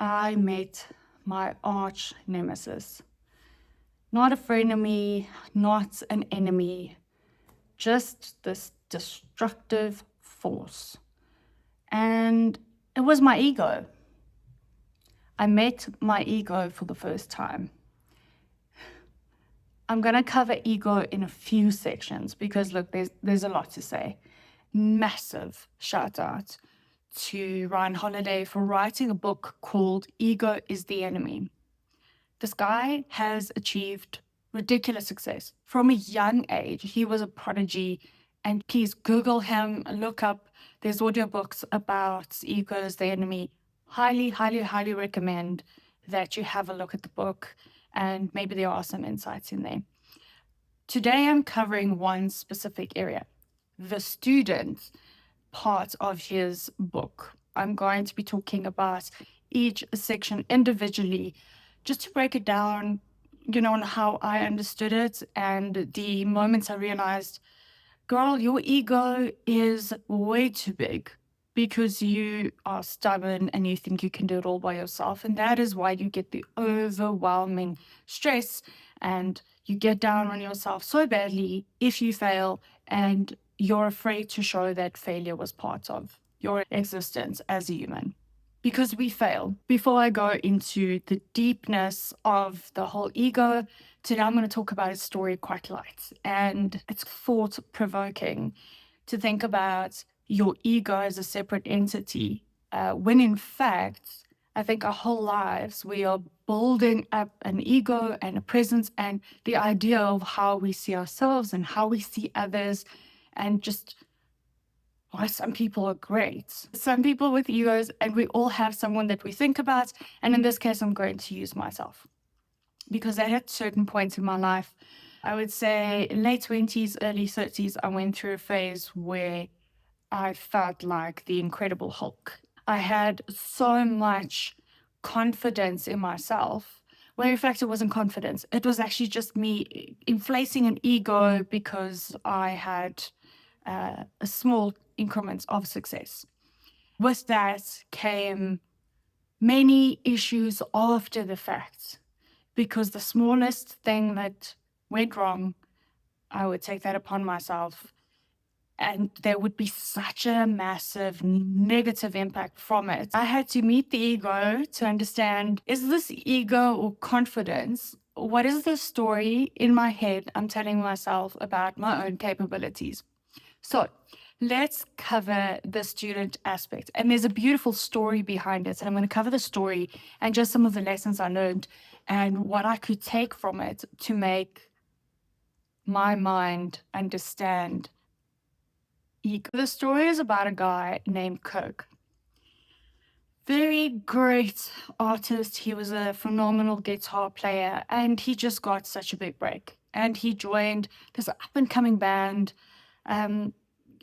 I met my arch nemesis. Not a frenemy, not an enemy, just this destructive force. And it was my ego. I met my ego for the first time. I'm going to cover ego in a few sections because, look, there's a lot to say. Massive shout out to Ryan Holiday for writing a book called Ego is the Enemy. This guy has achieved ridiculous success from a young age. He was a prodigy. And please Google him, look up. There's audiobooks about Ego is the Enemy. Highly, highly, highly recommend that you have a look at the book, and maybe there are some insights in there. Today, I'm covering one specific area, the student part of his book. I'm going to be talking about each section individually, just to break it down, on how I understood it and the moments I realized, girl, your ego is way too big because you are stubborn and you think you can do it all by yourself. And that is why you get the overwhelming stress and you get down on yourself so badly if you fail, and you're afraid to show that failure was part of your existence as a human. Because we fail. Before I go into the deepness of the whole ego, today I'm going to talk about a story quite light, and it's thought provoking to think about your ego as a separate entity, when in fact, I think our whole lives we are building up an ego and a presence and the idea of how we see ourselves and how we see others, and just why some people are great. Some people with egos, and we all have someone that we think about. And in this case, I'm going to use myself because at certain points in my life, I would say late 20s, early 30s, I went through a phase where I felt like the Incredible Hulk. I had so much confidence in myself, where in fact it wasn't confidence. It was actually just me inflating an ego because I had a small increments of success. With that came many issues after the fact, because the smallest thing that went wrong, I would take that upon myself, and there would be such a massive negative impact from it. I had to meet the ego to understand, is this ego or confidence? What is the story in my head I'm telling myself about my own capabilities? So let's cover the student aspect. And there's a beautiful story behind it. And I'm going to cover the story and just some of the lessons I learned and what I could take from it to make my mind understand ego. The story is about a guy named Kirk. Very great artist. He was a phenomenal guitar player, and he just got such a big break. And he joined this up-and-coming band.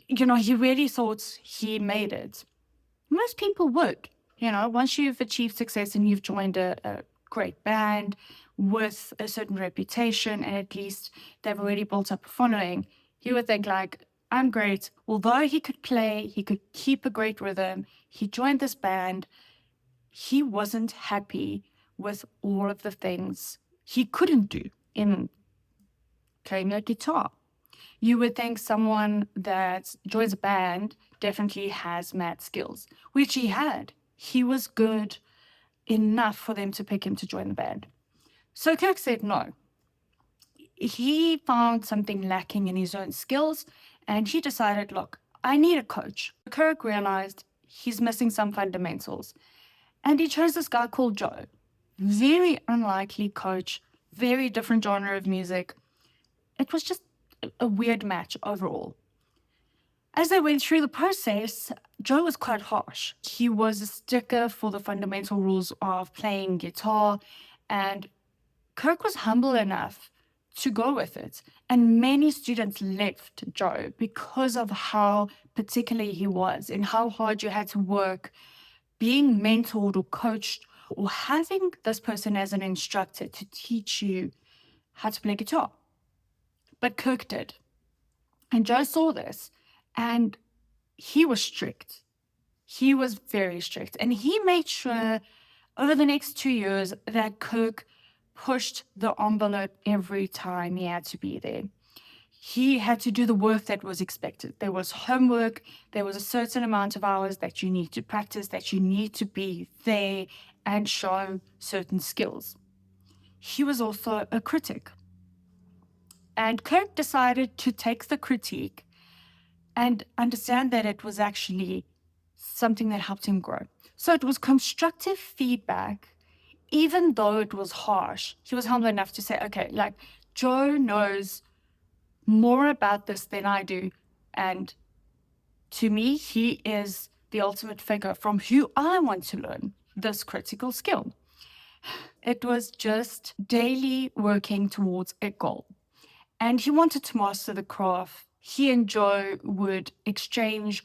He really thought he made it. Most people would, once you've achieved success and you've joined a great band with a certain reputation, and at least they've already built up a following, you would think like, I'm great. Although he could play, he could keep a great rhythm, he joined this band, he wasn't happy with all of the things he couldn't do in playing a guitar. You would think someone that joins a band definitely has mad skills, which he had. He was good enough for them to pick him to join the band. So Kirk said no. He found something lacking in his own skills, and he decided, look, I need a coach. Kirk realized he's missing some fundamentals, and he chose this guy called Joe. Very unlikely coach, very different genre of music. It was just a weird match overall. As they went through the process, Joe was quite harsh. He was a sticker for the fundamental rules of playing guitar, and Kirk was humble enough to go with it. And many students left Joe because of how particular he was and how hard you had to work being mentored or coached or having this person as an instructor to teach you how to play guitar. But Kirk did. And Joe saw this, and he was strict. He was very strict. And he made sure Over the next 2 years, that Kirk pushed the envelope every time he had to be there. He had to do the work that was expected. There was homework, there was a certain amount of hours that you need to practice, that you need to be there and show certain skills. He was also a critic. And Kirk decided to take the critique and understand that it was actually something that helped him grow. So it was constructive feedback, even though it was harsh. He was humble enough to say, okay, like Joe knows more about this than I do. And to me, he is the ultimate figure from who I want to learn this critical skill. It was just daily working towards a goal. And he wanted to master the craft. He and Joe would exchange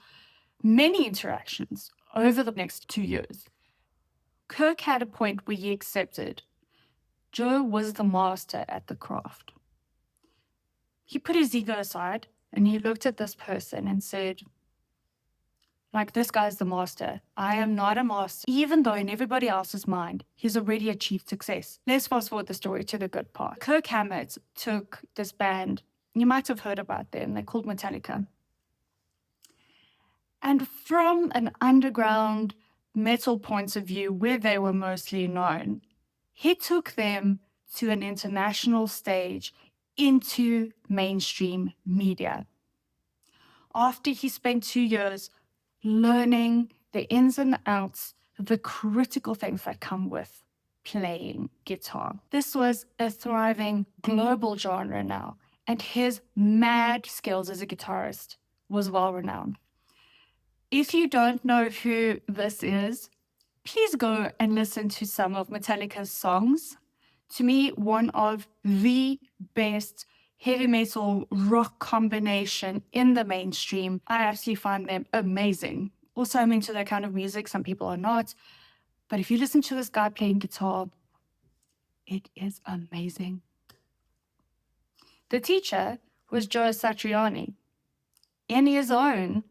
many interactions over the next 2 years. Kirk had a point where he accepted Joe was the master at the craft. He put his ego aside and he looked at this person and said, like, this guy's the master. I am not a master, even though in everybody else's mind, he's already achieved success. Let's fast forward the story to the good part. Kirk Hammett took this band, you might have heard about them, they're called Metallica. And from an underground metal point of view, where they were mostly known, he took them to an international stage into mainstream media. After he spent 2 years learning the ins and outs, the critical things that come with playing guitar. This was a thriving global genre now, and his mad skills as a guitarist was well renowned. If you don't know who this is, please go and listen to some of Metallica's songs. To me, one of the best heavy metal rock combination in the mainstream. I actually find them amazing. Also, I'm into that kind of music. Some people are not. But if you listen to this guy playing guitar, it is amazing. The teacher was Joe Satriani. In his own,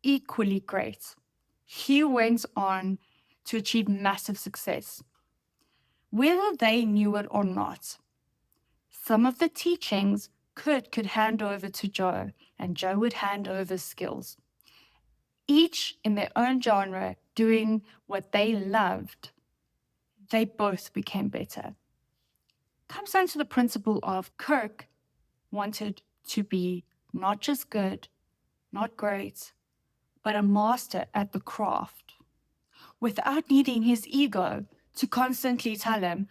equally great. He went on to achieve massive success. Whether they knew it or not, some of the teachings Kurt could hand over to Joe, and Joe would hand over skills. Each in their own genre, doing what they loved, they both became better. Comes down to the principle of Kirk wanted to be not just good, not great, but a master at the craft, without needing his ego to constantly tell him,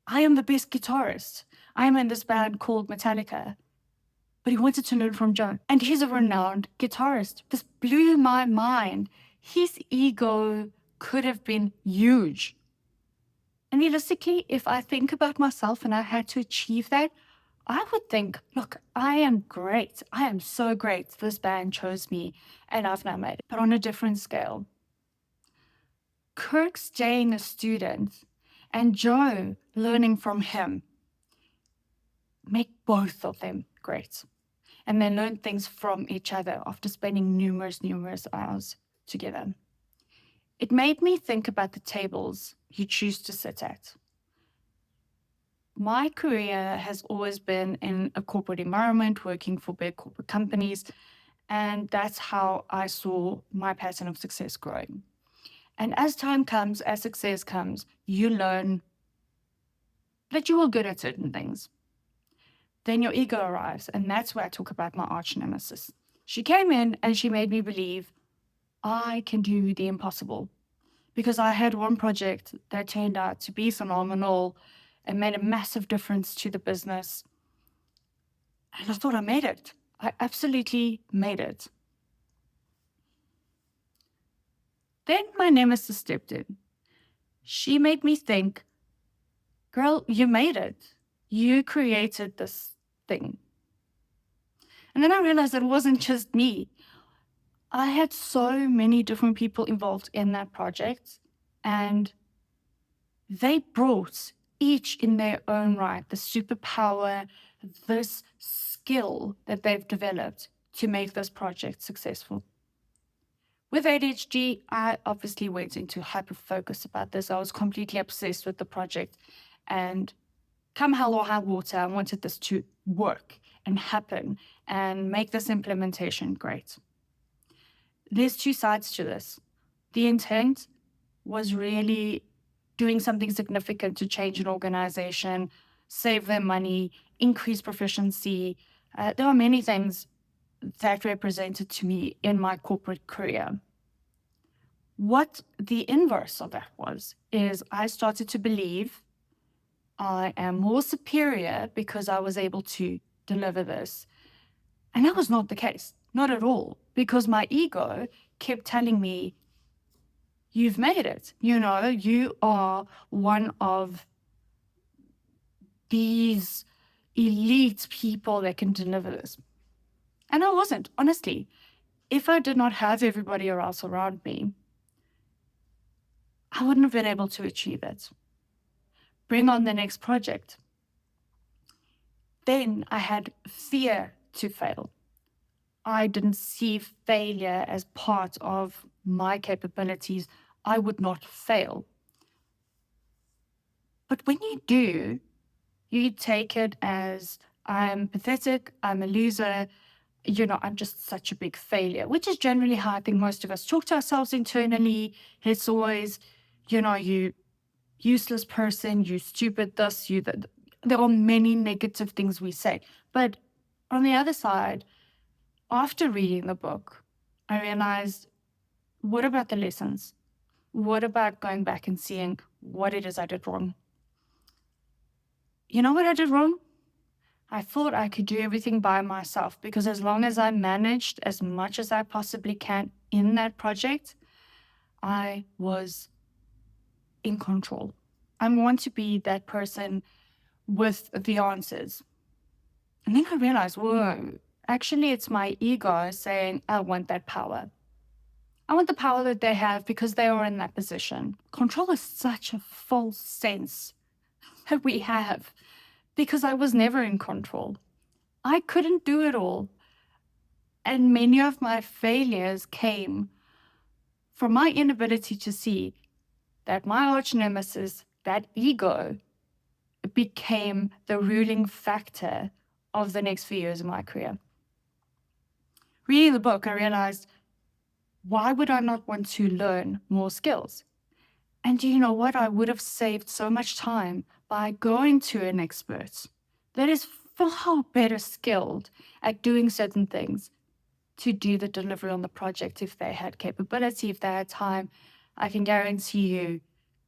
I am the best guitarist. I am in this band called Metallica. But he wanted to learn from Joe. And he's a renowned guitarist. This blew my mind. His ego could have been huge. And realistically, if I think about myself and I had to achieve that, I would think, look, I am great. I am so great. This band chose me and I've now made it. But on a different scale. Kirk staying a student and Joe learning from him make both of them great. And they learn things from each other after spending numerous hours together. It made me think about the tables you choose to sit at. My career has always been in a corporate environment, working for big corporate companies, and that's how I saw my pattern of success growing. And as time comes, as success comes, you learn that you are good at certain things. Then your ego arrives, and that's where I talk about my arch nemesis. She came in and she made me believe I can do the impossible, because I had one project that turned out to be phenomenal and made a massive difference to the business. And I thought I made it. I absolutely made it. Then my nemesis stepped in. She made me think, girl, you made it. You created this thing. And then I realized it wasn't just me. I had so many different people involved in that project, and they brought each in their own right the superpower, this skill that they've developed to make this project successful. With ADHD, I obviously went into hyper-focus about this. I was completely obsessed with the project. And come hell or high water, I wanted this to work and happen and make this implementation great. There's two sides to this. The intent was really doing something significant to change an organization, save them money, increase proficiency. There are many things that represented to me in my corporate career. What the inverse of that was, is I started to believe I am more superior because I was able to deliver this. And that was not the case, not at all, because my ego kept telling me, you've made it. You know, you are one of these elite people that can deliver this. And I wasn't, honestly. If I did not have everybody else around me, I wouldn't have been able to achieve it. Bring on the next project. Then I had fear to fail. I didn't see failure as part of my capabilities. I would not fail. But when you do, you take it as I'm pathetic, I'm a loser, I'm just such a big failure, which is generally how I think most of us talk to ourselves internally. It's always, you useless person, you stupid this, you that. There are many negative things we say. But on the other side, after reading the book, I realized, what about the lessons? What about going back and seeing what it is I did wrong? You know what I did wrong? I thought I could do everything by myself, because as long as I managed as much as I possibly can in that project, I was in control. I want to be that person with the answers. And then I realized, whoa, actually it's my ego saying, I want that power. I want the power that they have because they are in that position. Control is such a false sense that we have, because I was never in control. I couldn't do it all. And many of my failures came from my inability to see that my arch nemesis, that ego, became the ruling factor of the next few years of my career. Reading the book, I realized, why would I not want to learn more skills? And you know what? I would have saved so much time by going to an expert that is far better skilled at doing certain things to do the delivery on the project. If they had capability, if they had time, I can guarantee you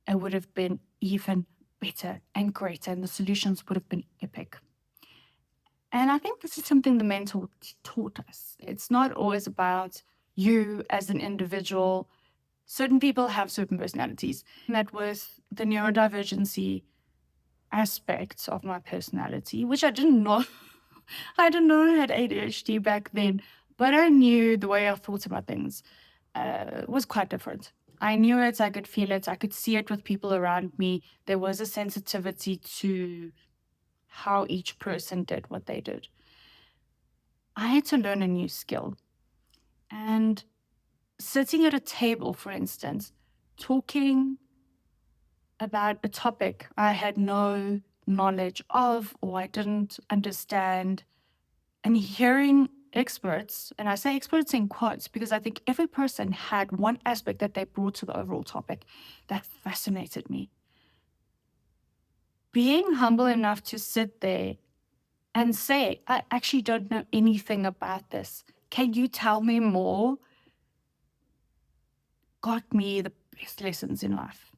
it would have been even better and greater, and the solutions would have been epic. And I think this is something the mentor taught us. It's not always about you as an individual. Certain people have certain personalities. That with the neurodivergency aspects of my personality, which I didn't know. I didn't know I had ADHD back then, but I knew the way I thought about things was quite different. I knew it, I could feel it, I could see it with people around me. There was a sensitivity to how each person did what they did. I had to learn a new skill. And sitting at a table, for instance, talking about a topic I had no knowledge of or I didn't understand, and hearing experts, and I say experts in quotes because I think every person had one aspect that they brought to the overall topic that fascinated me. Being humble enough to sit there and say, I actually don't know anything about this. Can you tell me more? Got me the best lessons in life.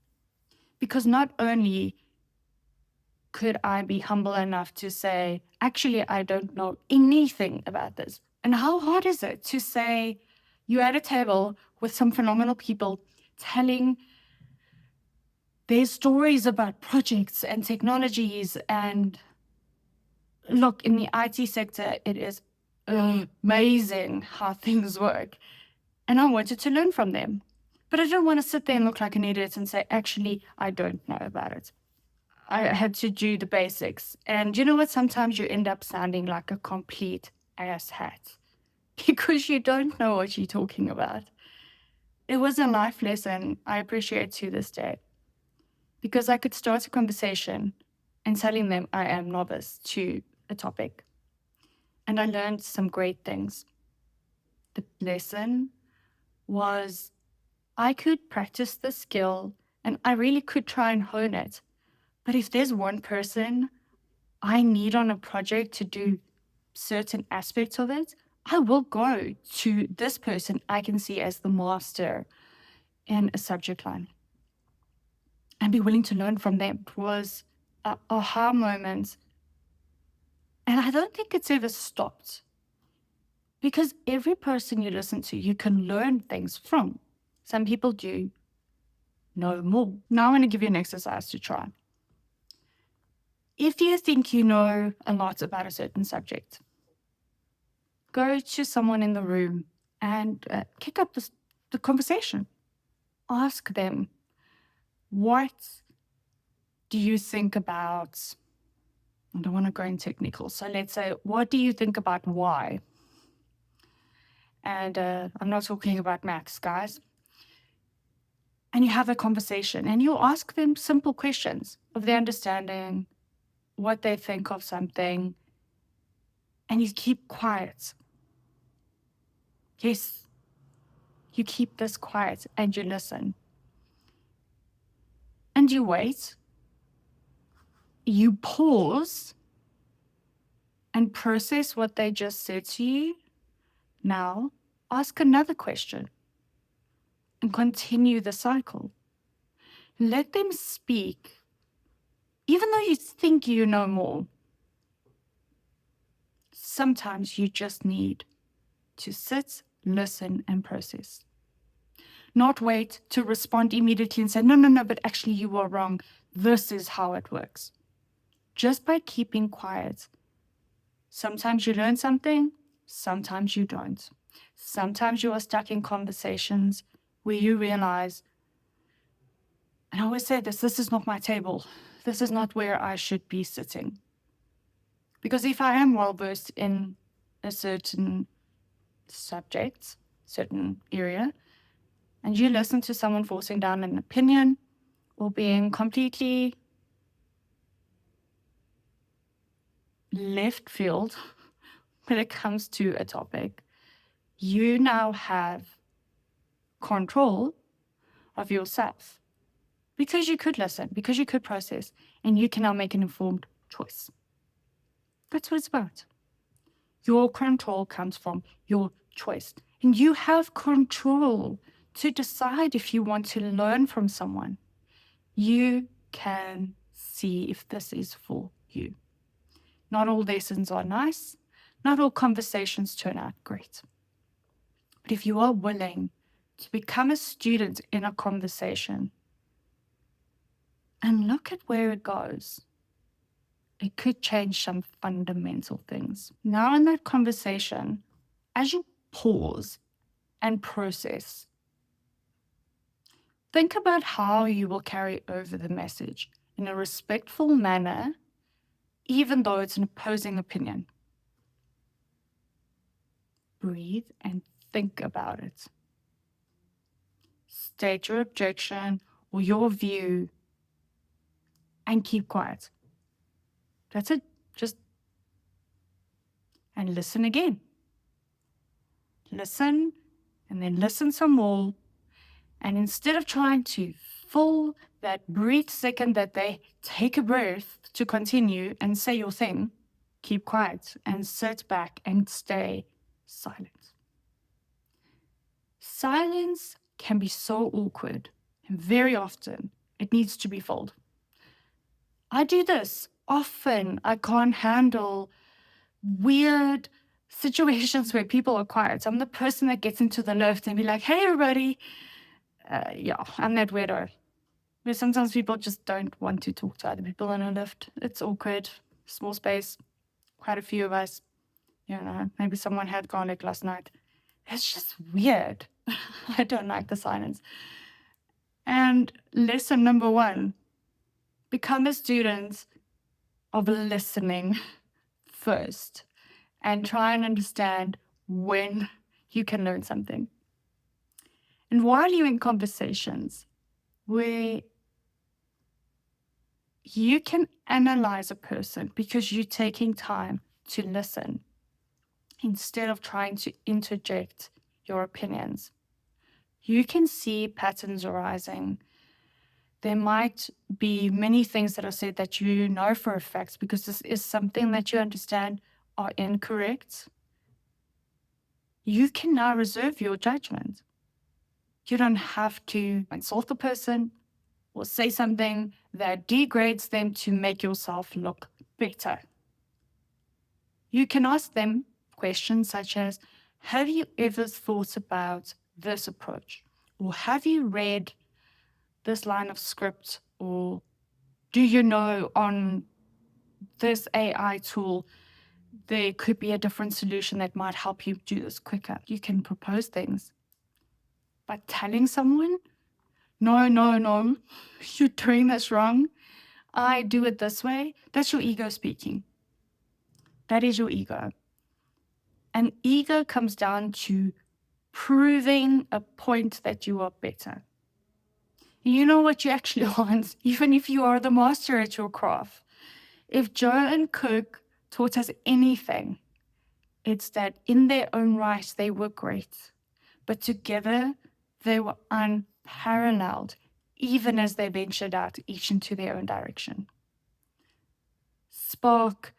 Because not only could I be humble enough to say, actually, I don't know anything about this. And how hard is it to say, you're at a table with some phenomenal people telling their stories about projects and technologies. And look, in the IT sector, it is amazing how things work. And I wanted to learn from them. But I don't want to sit there and look like an idiot and say, actually, I don't know about it. I had to do the basics. And you know what? Sometimes you end up sounding like a complete asshat because you don't know what you're talking about. It was a life lesson I appreciate to this day, because I could start a conversation and telling them I am novice to a topic. And I learned some great things. The lesson was I could practice the skill and I really could try and hone it. But if there's one person I need on a project to do certain aspects of it, I will go to this person I can see as the master in a subject line and be willing to learn from them. It was a aha moment. And I don't think it's ever stopped, because every person you listen to, you can learn things from. Some people do know more. Now I'm going to give you an exercise to try. If you think you know a lot about a certain subject, go to someone in the room and kick up the conversation. Ask them, what do you think about, I don't want to go in technical, so let's say, what do you think about why? And I'm not talking about maths, guys. And you have a conversation and you ask them simple questions of their understanding, what they think of something, and you keep quiet. Yes, you keep this quiet and you listen. And you wait. You pause and process what they just said to you. Now, ask another question and continue the cycle. Let them speak. Even though you think you know more, sometimes you just need to sit, listen, and process. Not wait to respond immediately and say, no, but actually you were wrong. This is how it works. Just by keeping quiet. Sometimes you learn something, sometimes you don't. Sometimes you are stuck in conversations where you realize, and I always say this is not my table. This is not where I should be sitting. Because if I am well versed in a certain subject, certain area, and you listen to someone forcing down an opinion or being completely left field when it comes to a topic, you now have control of yourself, because you could listen, because you could process, and you can now make an informed choice. That's what it's about. Your control comes from your choice, and you have control to decide if you want to learn from someone. You can see if this is for you. Not all lessons are nice. Not all conversations turn out great. But if you are willing to become a student in a conversation and look at where it goes, it could change some fundamental things. Now in that conversation, as you pause and process, think about how you will carry over the message in a respectful manner, even though it's an opposing opinion. Breathe and think about it. State your objection or your view and keep quiet. That's it. Just and listen again. Listen and then listen some more. And instead of trying to fill that brief second that they take a breath to continue and say your thing, keep quiet and sit back and stay silent. Silence can be so awkward, and very often it needs to be filled. I do this often. I can't handle weird situations where people are quiet. I'm the person that gets into the lift and be like, hey, everybody. Yeah, I'm that weirdo. But sometimes people just don't want to talk to other people in a lift. It's awkward. Small space. Quite a few of us. You know, maybe someone had garlic last night. It's just weird. I don't like the silence. And lesson number 1, become a student of listening first and try and understand when you can learn something. And while you're in conversations where you can analyze a person because you're taking time to listen instead of trying to interject your opinions, you can see patterns arising. There might be many things that are said that you know for a fact because this is something that you understand are incorrect. You can now reserve your judgment. You don't have to insult the person or say something that degrades them to make yourself look better. You can ask them questions such as, have you ever thought about this approach? Or have you read this line of script? Or do you know on this AI tool, there could be a different solution that might help you do this quicker? You can propose things. But telling someone, no, you're doing this wrong, I do it this way, that's your ego speaking. That is your ego. And ego comes down to proving a point that you are better. You know what you actually want, even if you are the master at your craft. If Joe and Cook taught us anything, it's that in their own right, they were great. But together, they were unparalleled, even as they ventured out each into their own direction. Spark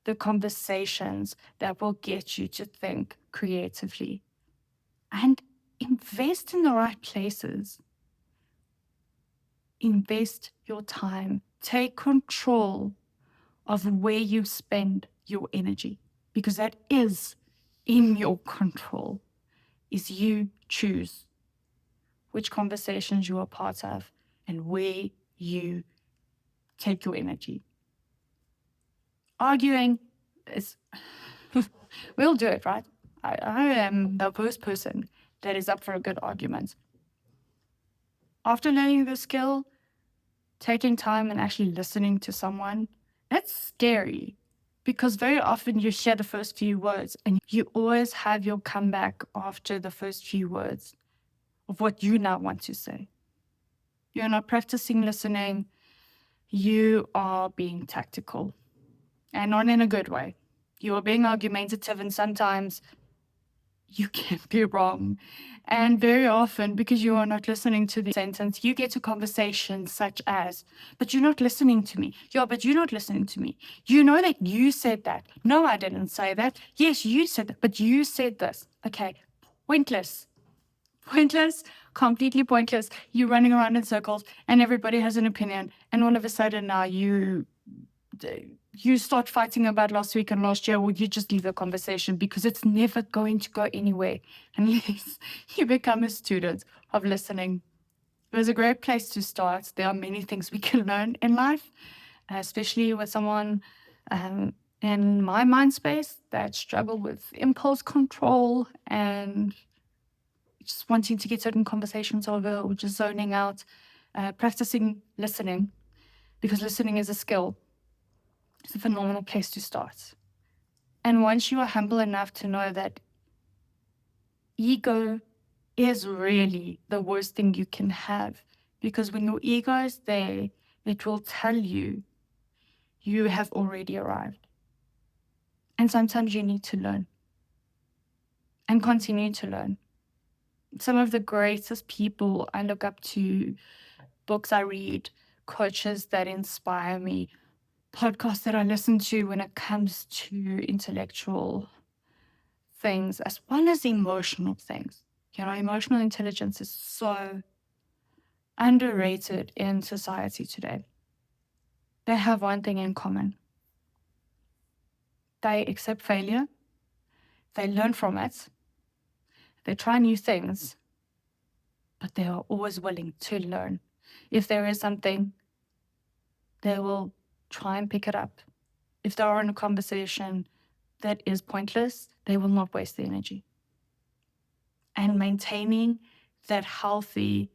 the conversations that will get you to think creatively. And invest in the right places. Invest your time. Take control of where you spend your energy, because that is in your control. Is you choose which conversations you are part of and where you take your energy. Arguing is, we'll do it, right? I am the first person that is up for a good argument. After learning the skill, taking time and actually listening to someone, that's scary because very often you hear the first few words and you always have your comeback after the first few words of what you now want to say. You're not practicing listening, you are being tactical and not in a good way. You are being argumentative and sometimes you can be wrong. And very often, because you are not listening to the sentence, you get to conversations such as, but you're not listening to me. Yeah, but you're not listening to me. You know that you said that. No, I didn't say that. Yes, you said that, but you said this. Okay, pointless. Pointless, completely pointless. You're running around in circles and everybody has an opinion. And all of a sudden now you start fighting about last week and last year, or you just leave the conversation because it's never going to go anywhere unless you become a student of listening. It was a great place to start. There are many things we can learn in life, especially with someone in my mind space that struggle with impulse control and just wanting to get certain conversations over or just zoning out, practicing listening, because listening is a skill. It's a phenomenal place to start. And once you are humble enough to know that ego is really the worst thing you can have, because when your ego is there, it will tell you you have already arrived. And sometimes you need to learn and continue to learn. Some of the greatest people I look up to, books I read, coaches that inspire me, podcasts that I listen to when it comes to intellectual things as well as emotional things. You know, emotional intelligence is so underrated in society today. They have one thing in common. They accept failure, they learn from it, they try new things, but they are always willing to learn. If there is something, they will try and pick it up. If they are in a conversation that is pointless, they will not waste the energy. And maintaining that healthy,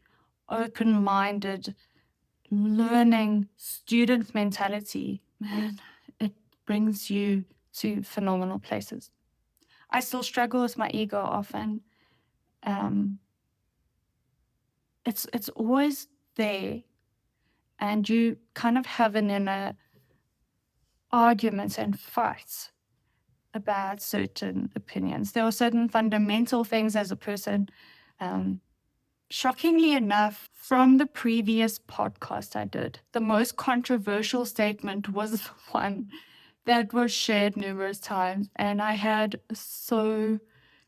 open-minded, learning student mentality, man, it brings you to phenomenal places. I still struggle with my ego often. it's always there, and you kind of have an inner arguments and fights about certain opinions. There are certain fundamental things as a person. Shockingly enough, from the previous podcast I did, the most controversial statement was the one that was shared numerous times. And I had so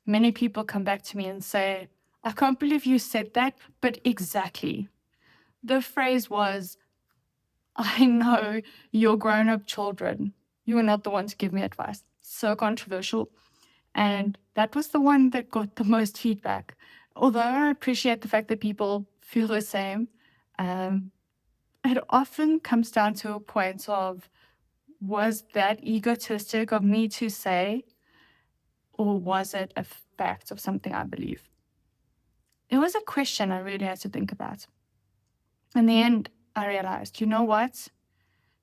many people come back to me and say, I can't believe you said that, but exactly. The phrase was, I know you're grown up children. You are not the one to give me advice. So controversial. And that was the one that got the most feedback. Although I appreciate the fact that people feel the same, it often comes down to a point of, was that egotistic of me to say, or was it a fact of something I believe? It was a question I really had to think about. In the end, I realized, you know what?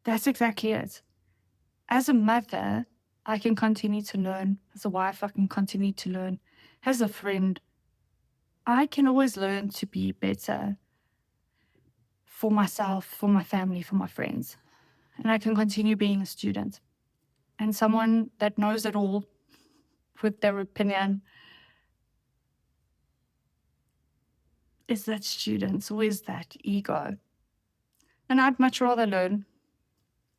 That's exactly it. As a mother, I can continue to learn. As a wife, I can continue to learn. As a friend, I can always learn to be better for myself, for my family, for my friends. And I can continue being a student. And someone that knows it all with their opinion is that student, or is that ego. And I'd much rather learn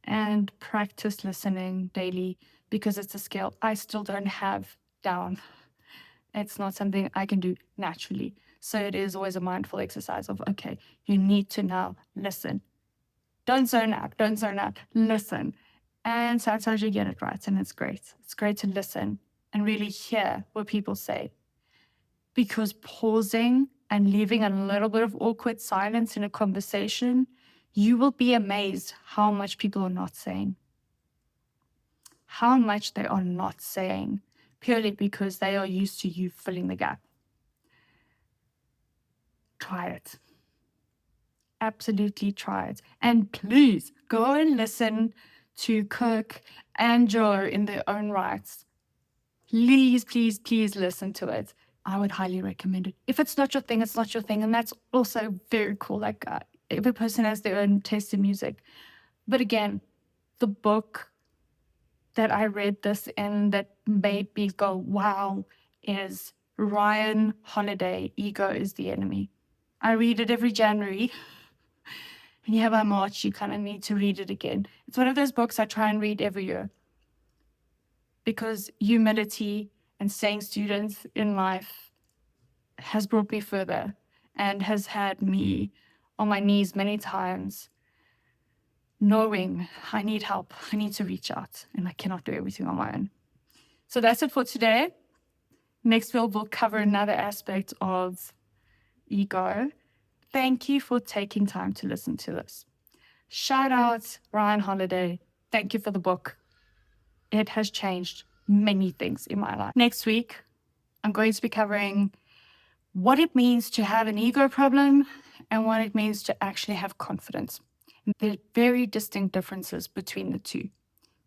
and practice listening daily, because it's a skill I still don't have down. It's not something I can do naturally. So it is always a mindful exercise of, okay, you need to now listen. Don't zone out, listen. And sometimes you get it right, and it's great. It's great to listen and really hear what people say. Because pausing and leaving a little bit of awkward silence in a conversation, you will be amazed how much people are not saying. How much they are not saying, purely because they are used to you filling the gap. Try it. Absolutely try it. And please go and listen to Kirk and Joe in their own rights. Please, please, please listen to it. I would highly recommend it. If it's not your thing, it's not your thing. And that's also very cool. Like every person has their own taste in music. But again, the book that I read this in that made me go, wow, is Ryan Holiday, Ego is the Enemy. I read it every January. And yeah, by March, you kind of need to read it again. It's one of those books I try and read every year, because humility and staying students in life has brought me further and has had me on my knees many times, knowing I need help, I need to reach out, and I cannot do everything on my own. So that's it for today. Next, we'll cover another aspect of ego. Thank you for taking time to listen to this. Shout out Ryan Holiday. Thank you for the book. It has changed many things in my life. Next week, I'm going to be covering what it means to have an ego problem and what it means to actually have confidence. There are very distinct differences between the two,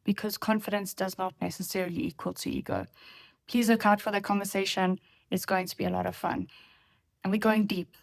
because confidence does not necessarily equal to ego. Please look out for that conversation. It's going to be a lot of fun. And we're going deep.